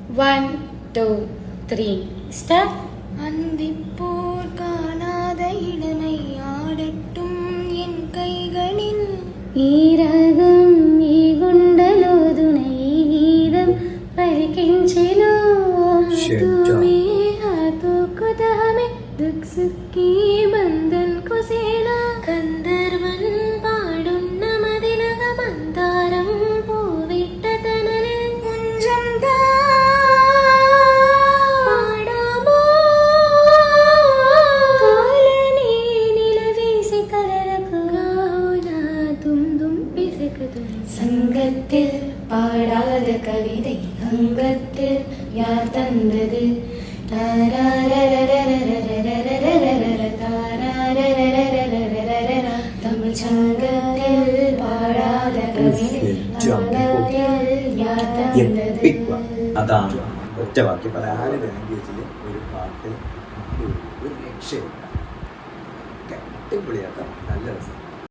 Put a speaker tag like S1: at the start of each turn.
S1: 1, 2, 3 start.
S2: அந்திப்போர் காணாத இளமை ஆடட்டும் என் கைகளில்
S1: ఈరాగం ఈ గుండెలో దునై గీతం పలికించెను తుమే హాతో ఖుదా మే దుఃఖ్ సుఖ్ కీ బంధన్ కో సేనా
S2: ഗന്ധർവൻ പാടുന്ന മതിലക മന്ദാരം പൂവിട്ട തണലിൽ മുഞ്ചം പാടാമോ
S1: കാലനേ നിലവീസി കലരക്കു ഗാനാ തും പിസകതും
S2: சங்கத்தில் பாடாத கவிதை அங்கத்தில் யார் தந்தது தமிழ் சங்கத்தில் பாடாத கவிதை அங்கத்தில் யார் தந்தது.
S3: അതാണ് ഒറ്റ വാക്യം പല ലാംഗ്വേജിൽ ഒരു പാട്ട് ഒരു രക്ഷയില്ല. അടിപൊളിയാക്കാം, നല്ല രസം.